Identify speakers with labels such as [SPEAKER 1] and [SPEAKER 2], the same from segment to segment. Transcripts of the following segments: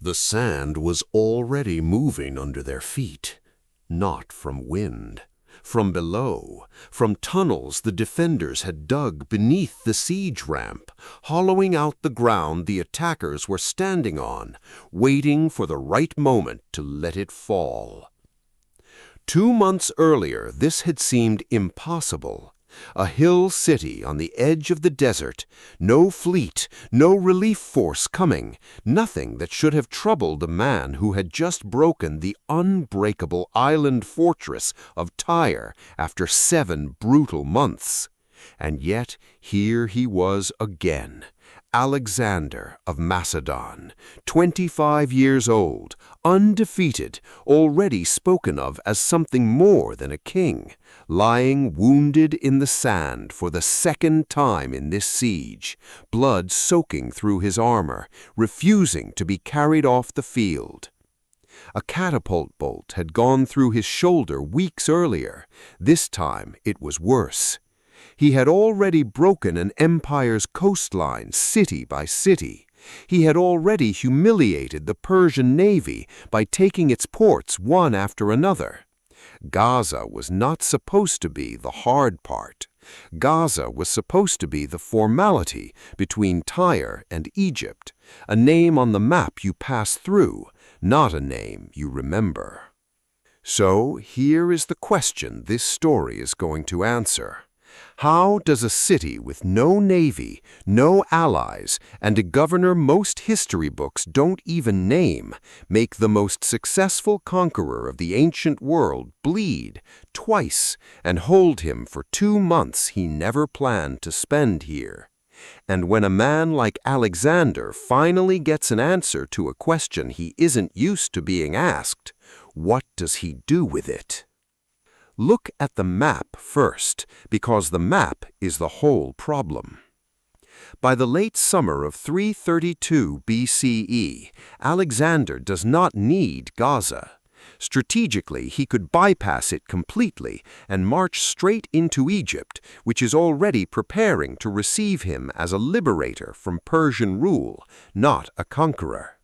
[SPEAKER 1] The sand was already moving under their feet, not from wind. From below, from tunnels the defenders had dug beneath the siege ramp, hollowing out the ground the attackers were standing on, waiting for the right moment to let it fall. 2 months earlier, this had seemed impossible. A hill city on the edge of the desert, no fleet, no relief force coming, nothing that should have troubled a man who had just broken the unbreakable island fortress of Tyre after 7 brutal months. And yet here he was again, Alexander of Macedon, 25 years old, undefeated, already spoken of as something more than a king, lying wounded in the sand for the 2nd time in this siege, blood soaking through his armor, refusing to be carried off the field. A catapult bolt had gone through his shoulder weeks earlier. This time it was worse. He had already broken an empire's coastline city by city. He had already humiliated the Persian navy by taking its ports one after another. Gaza was not supposed to be the hard part. Gaza was supposed to be the formality between Tyre and Egypt, a name on the map you pass through, not a name you remember. So here is the question this story is going to answer. How does a city with no navy, no allies, and a governor most history books don't even name make the most successful conqueror of the ancient world bleed twice and hold him for 2 months he never planned to spend here? And when a man like Alexander finally gets an answer to a question he isn't used to being asked, what does he do with it? Look at the map first, because the map is the whole problem. By the late summer of 332 BCE, Alexander does not need Gaza. Strategically, he could bypass it completely and march straight into Egypt, which is already preparing to receive him as a liberator from Persian rule, not a conqueror.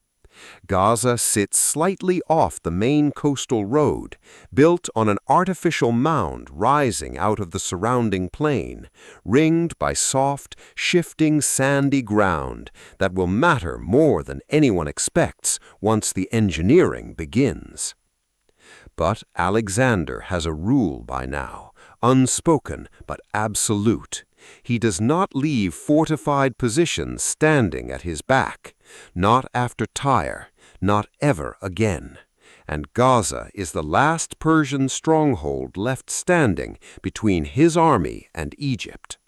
[SPEAKER 1] Gaza sits slightly off the main coastal road, built on an artificial mound rising out of the surrounding plain, ringed by soft, shifting, sandy ground that will matter more than anyone expects once the engineering begins. But Alexander has a rule by now, unspoken but absolute. He does not leave fortified positions standing at his back, not after Tyre, not ever again. And Gaza is the last Persian stronghold left standing between his army and Egypt.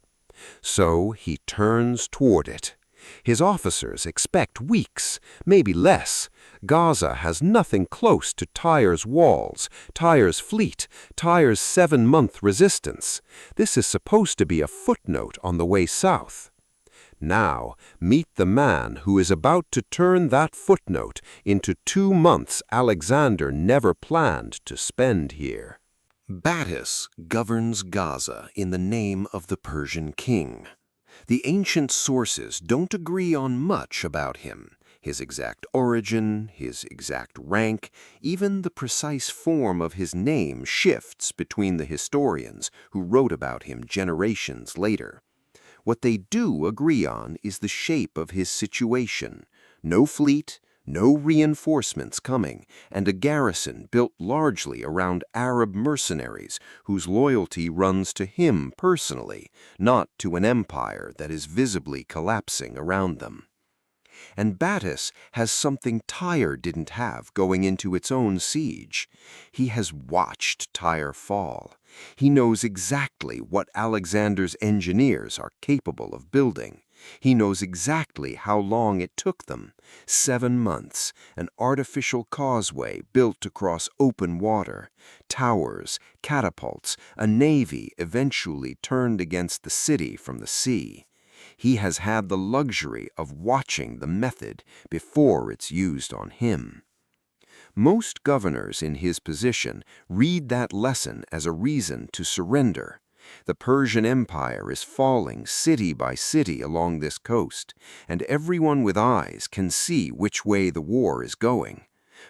[SPEAKER 1] So he turns toward it. His officers expect weeks, maybe less. Gaza has nothing close to Tyre's walls, Tyre's fleet, Tyre's 7-month resistance. This is supposed to be a footnote on the way south. Now, meet the man who is about to turn that footnote into 2 months Alexander never planned to spend here. Batis governs Gaza in the name of the Persian king. The ancient sources don't agree on much about him, his exact origin, his exact rank, even the precise form of his name shifts between the historians who wrote about him generations later. What they do agree on is the shape of his situation: no fleet, no reinforcements coming, and a garrison built largely around Arab mercenaries whose loyalty runs to him personally, not to an empire that is visibly collapsing around them. And Batis has something Tyre didn't have going into its own siege. He has watched Tyre fall. He knows exactly what Alexander's engineers are capable of building. He knows exactly how long it took them: 7 months, an artificial causeway built across open water, towers, catapults, a navy eventually turned against the city from the sea. He has had the luxury of watching the method before it's used on him. Most governors in his position read that lesson as a reason to surrender.
[SPEAKER 2] The Persian Empire is falling city by city along this coast, and everyone with eyes can see which way the war is going.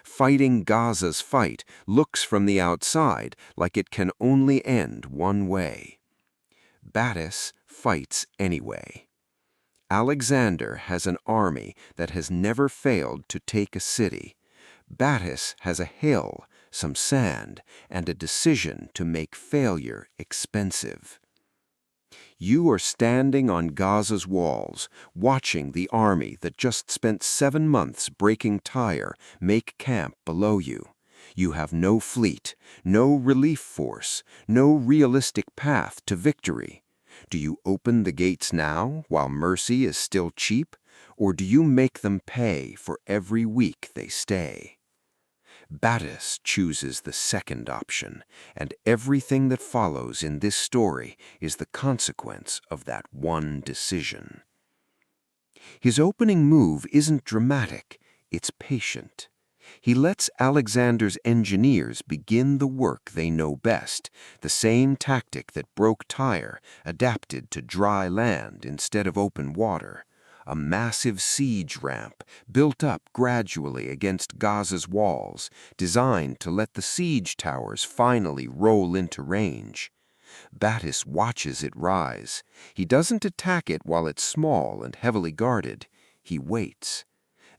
[SPEAKER 2] Fighting Gaza's fight looks from the outside like it can only end one way. Batis fights anyway. Alexander has an army that has never failed to take a city. Batis has a hill, some sand, and a decision to make failure expensive. You are standing on Gaza's walls, watching the army that just spent 7 months breaking Tyre make camp below you. You have no fleet, no relief force, no realistic path to victory. Do you open the gates now, while mercy is still cheap, or do you make them pay for every week they stay? Batis chooses the second option, and everything that follows in this story is the consequence of that one decision. His opening move isn't dramatic, it's patient. He lets Alexander's engineers begin the work they know best, the same tactic that broke Tyre, adapted to dry land instead of open water. A massive siege ramp built up gradually against Gaza's walls, designed to let the siege towers finally roll into range. Batis watches it rise. He doesn't attack it while it's small and heavily guarded. He waits.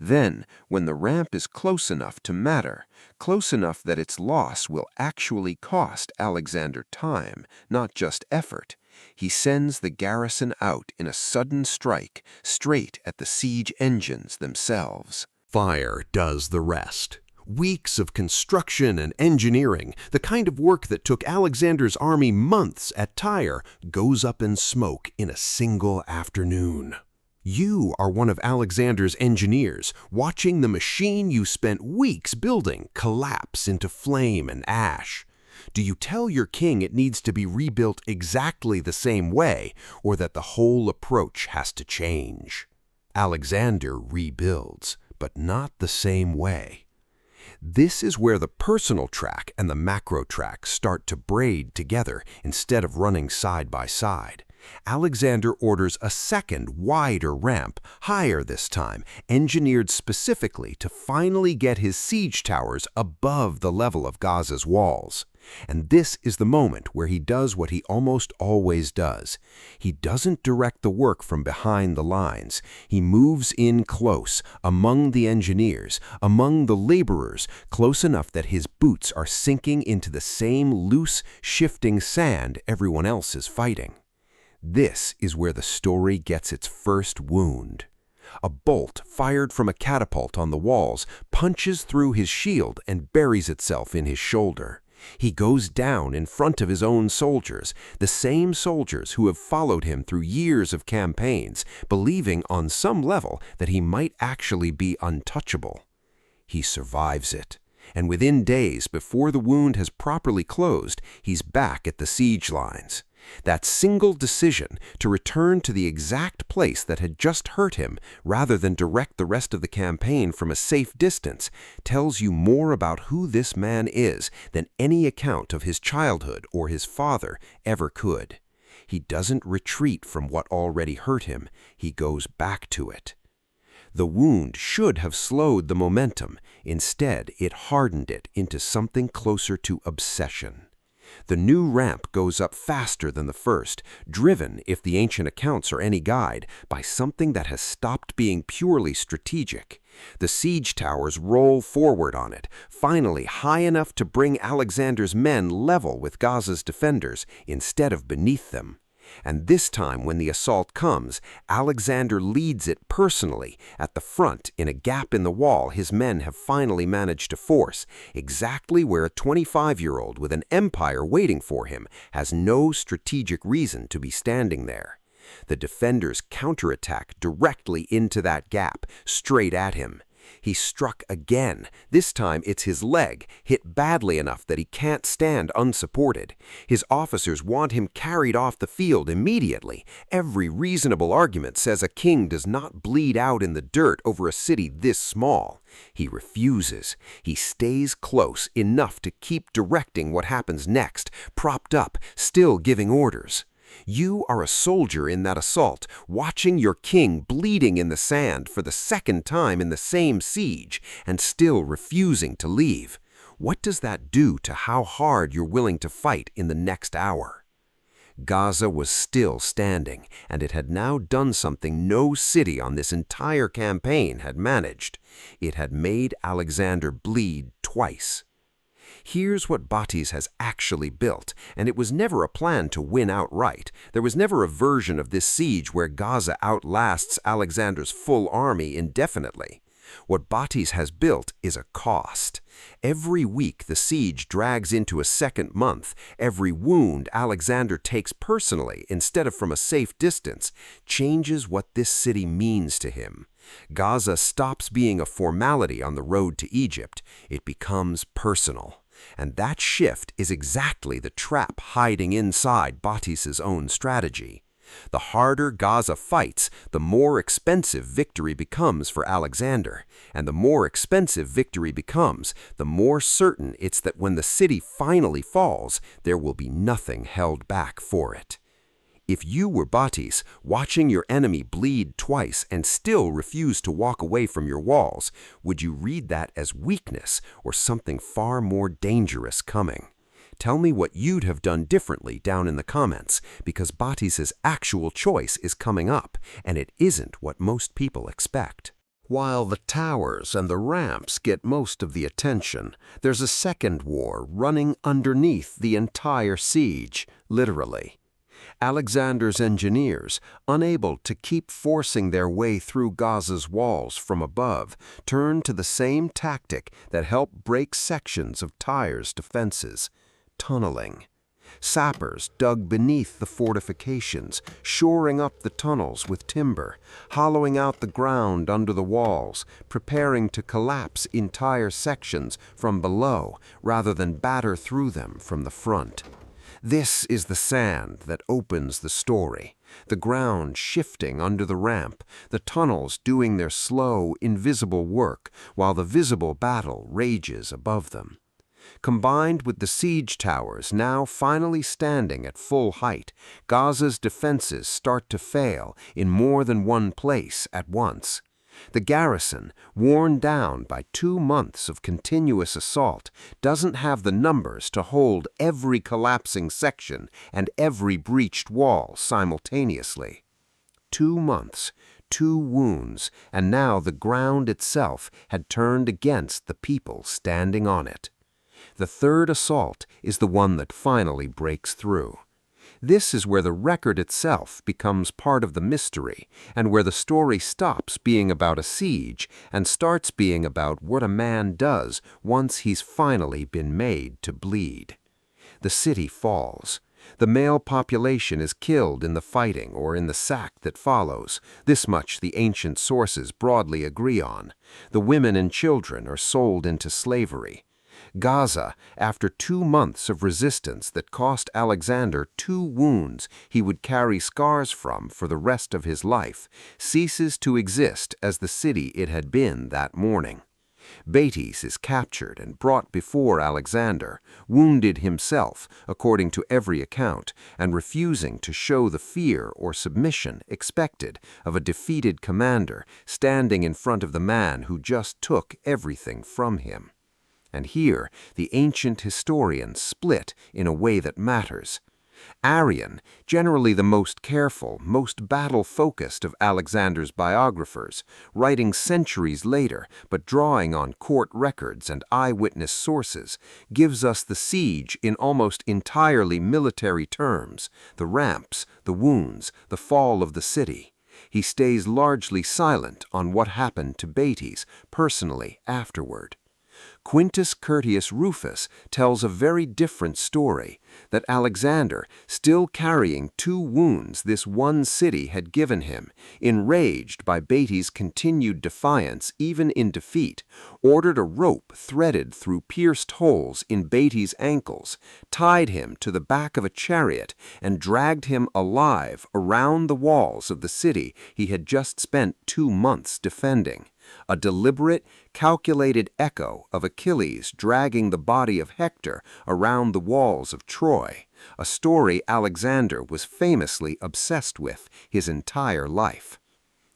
[SPEAKER 2] Then, when the ramp is close enough to matter, close enough that its loss will actually cost Alexander time, not just effort, he sends the garrison out in a sudden strike straight at the siege engines themselves.
[SPEAKER 1] Fire does the rest. Weeks of construction and engineering, the kind of work that took Alexander's army months at Tyre, goes up in smoke in a single afternoon. You are one of Alexander's engineers, watching the machine you spent weeks building collapse into flame and ash. Do you tell your king it needs to be rebuilt exactly the same way, or that the whole approach has to change? Alexander rebuilds, but not the same way. This is where the personal track and the macro track start to braid together instead of running side by side. Alexander orders a second, wider ramp, higher this time, engineered specifically to finally get his siege towers above the level of Gaza's walls. And this is the moment where he does what he almost always does. He doesn't direct the work from behind the lines. He moves in close, among the engineers, among the laborers, close enough that his boots are sinking into the same loose, shifting sand everyone else is fighting. This is where the story gets its first wound. A bolt fired from a catapult on the walls punches through his shield and buries itself in his shoulder. He goes down in front of his own soldiers, the same soldiers who have followed him through years of campaigns, believing on some level that he might actually be untouchable. He survives it, and within days before the wound has properly closed, he's back at the siege lines. That single decision to return to the exact place that had just hurt him, rather than direct the rest of the campaign from a safe distance, tells you more about who this man is than any account of his childhood or his father ever could. He doesn't retreat from what already hurt him, he goes back to it. The wound should have slowed the momentum. Instead, it hardened it into something closer to obsession. The new ramp goes up faster than the first, driven, if the ancient accounts are any guide, by something that has stopped being purely strategic. The siege towers roll forward on it, finally high enough to bring Alexander's men level with Gaza's defenders instead of beneath them. And this time, when the assault comes, Alexander leads it personally, at the front, in a gap in the wall his men have finally managed to force, exactly where a 25-year-old with an empire waiting for him has no strategic reason to be standing there. The defenders counterattack directly into that gap, straight at him.
[SPEAKER 2] He struck again. This time it's his leg, hit badly enough that he can't stand unsupported. His officers want him carried off the field immediately. Every reasonable argument says a king does not bleed out in the dirt over a city this small. He refuses. He stays close enough to keep directing what happens next, propped up, still giving orders. You are a soldier in that assault, watching your king bleeding in the sand for the second time in the same siege, and still refusing to leave. What does that do to how hard you're willing to fight in the next hour? Gaza was still standing, and it had now done something no city on this entire campaign had managed. It had made Alexander bleed twice. Here's what Batis has actually built, and it was never a plan to win outright. There was never a version of this siege where Gaza outlasts Alexander's full army indefinitely. What Batis has built is a cost. Every week the siege drags into a second month. Every wound Alexander takes personally instead of from a safe distance changes what this city means to him. Gaza stops being a formality on the road to Egypt. It becomes personal. And that shift is exactly the trap hiding inside Batis's own strategy. The harder Gaza fights, the more expensive victory becomes for Alexander. And the more expensive victory becomes, the more certain it's that when the city finally falls, there will be nothing held back for it. If you were Batis, watching your enemy bleed twice and still refuse to walk away from your walls, would you read that as weakness or something far more dangerous coming? Tell me what you'd have done differently down in the comments, because Batis's actual choice is coming up, and it isn't what most people expect.
[SPEAKER 1] While the towers and the ramps get most of the attention, there's a second war running underneath the entire siege, literally. Alexander's engineers, unable to keep forcing their way through Gaza's walls from above, turn to the same tactic that helped break sections of Tyre's defenses: tunneling. Sappers dug beneath the fortifications, shoring up the tunnels with timber, hollowing out the ground under the walls, preparing to collapse entire sections from below rather than batter through them from the front. This is the sand that opens the story, the ground shifting under the ramp, the tunnels doing their slow, invisible work while the visible battle rages above them. Combined with the siege towers now finally standing at full height, Gaza's defenses start to fail in more than one place at once. The garrison, worn down by 2 months of continuous assault, doesn't have the numbers to hold every collapsing section and every breached wall simultaneously. 2 months, 2 wounds, and now the ground itself had turned against the people standing on it. The third assault is the one that finally breaks through. This is where the record itself becomes part of the mystery, and where the story stops being about a siege and starts being about what a man does once he's finally been made to bleed. The city falls. The male population is killed in the fighting or in the sack that follows. This much the ancient sources broadly agree on. The women and children are sold into slavery. Gaza, after 2 months of resistance that cost Alexander 2 wounds he would carry scars from for the rest of his life, ceases to exist as the city it had been that morning. Batis is captured and brought before Alexander, wounded himself, according to every account, and refusing to show the fear or submission expected of a defeated commander standing in front of the man who just took everything from him. And here the ancient historians split in a way that matters. Arrian, generally the most careful, most battle-focused of Alexander's biographers, writing centuries later but drawing on court records and eyewitness sources, gives us the siege in almost entirely military terms: the ramps, the wounds, the fall of the city. He stays largely silent on what happened to Batis personally afterward.
[SPEAKER 2] Quintus Curtius Rufus tells a very different story, that Alexander, still carrying 2 wounds this one city had given him, enraged by Batis' continued defiance even in defeat, ordered a rope threaded through pierced holes in Batis' ankles, tied him to the back of a chariot, and dragged him alive around the walls of the city he had just spent 2 months defending. A deliberate, calculated echo of Achilles dragging the body of Hector around the walls of Troy, a story Alexander was famously obsessed with his entire life.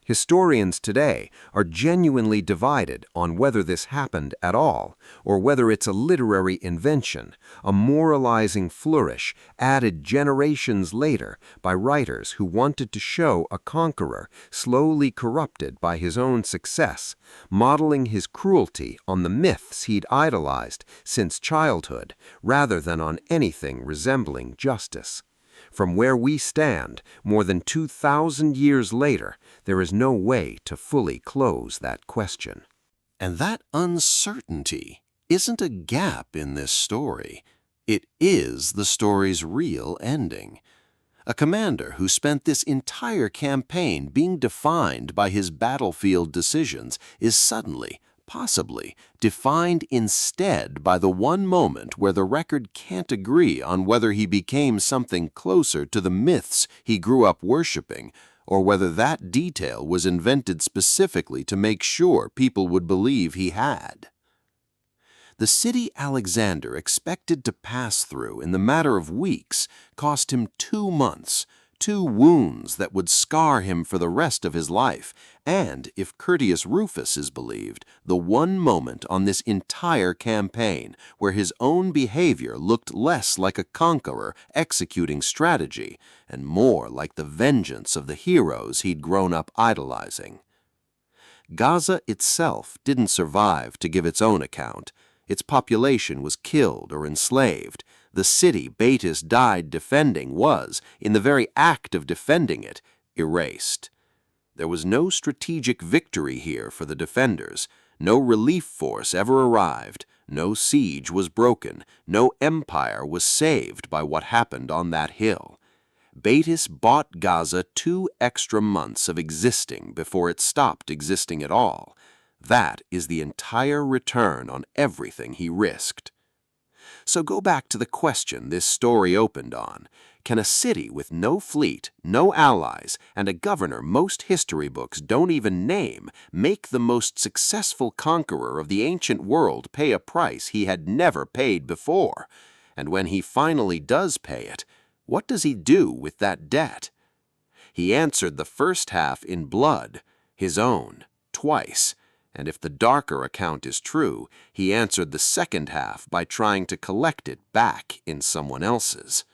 [SPEAKER 2] Historians today are genuinely divided on whether this happened at all, or whether it's a literary invention, a moralizing flourish added generations later by writers who wanted to show a conqueror slowly corrupted by his own success, modeling his cruelty on the myths he'd idolized since childhood, rather than on anything resembling justice. From where we stand, more than 2,000 years later, there is no way to fully close that question.
[SPEAKER 1] And that uncertainty isn't a gap in this story. It is the story's real ending. A commander who spent this entire campaign being defined by his battlefield decisions is suddenly, possibly, defined instead by the one moment where the record can't agree on whether he became something closer to the myths he grew up worshiping, or whether that detail was invented specifically to make sure people would believe he had. The city Alexander expected to pass through in the matter of weeks cost him 2 months, 2 wounds that would scar him for the rest of his life, and, if Curtius Rufus is believed, the one moment on this entire campaign where his own behavior looked less like a conqueror executing strategy and more like the vengeance of the heroes he'd grown up idolizing. Gaza itself didn't survive to give its own account. Its population was killed or enslaved. The city Batis died defending was, in the very act of defending it, erased. There was no strategic victory here for the defenders. No relief force ever arrived. No siege was broken. No empire was saved by what happened on that hill. Batis bought Gaza 2 extra months of existing before it stopped existing at all. That is the entire return on everything he risked. So go back to the question this story opened on. Can a city with no fleet, no allies, and a governor most history books don't even name make the most successful conqueror of the ancient world pay a price he had never paid before? And when he finally does pay it, what does he do with that debt? He answered the first half in blood, his own, twice. And if the darker account is true, he answered the second half by trying to collect it back in someone else's.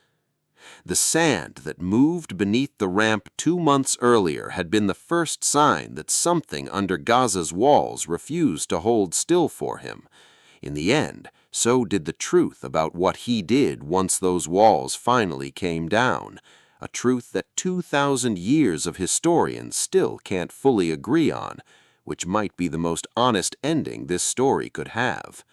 [SPEAKER 1] The sand that moved beneath the ramp 2 months earlier had been the first sign that something under Gaza's walls refused to hold still for him. In the end, so did the truth about what he did once those walls finally came down, a truth that 2,000 years of historians still can't fully agree on, which might be the most honest ending this story could have.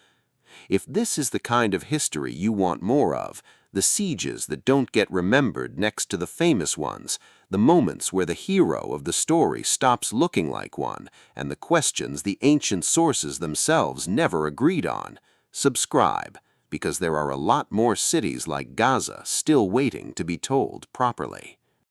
[SPEAKER 1] If this is the kind of history you want more of, the sieges that don't get remembered next to the famous ones, the moments where the hero of the story stops looking like one, and the questions the ancient sources themselves never agreed on, subscribe, because there are a lot more cities like Gaza still waiting to be told properly.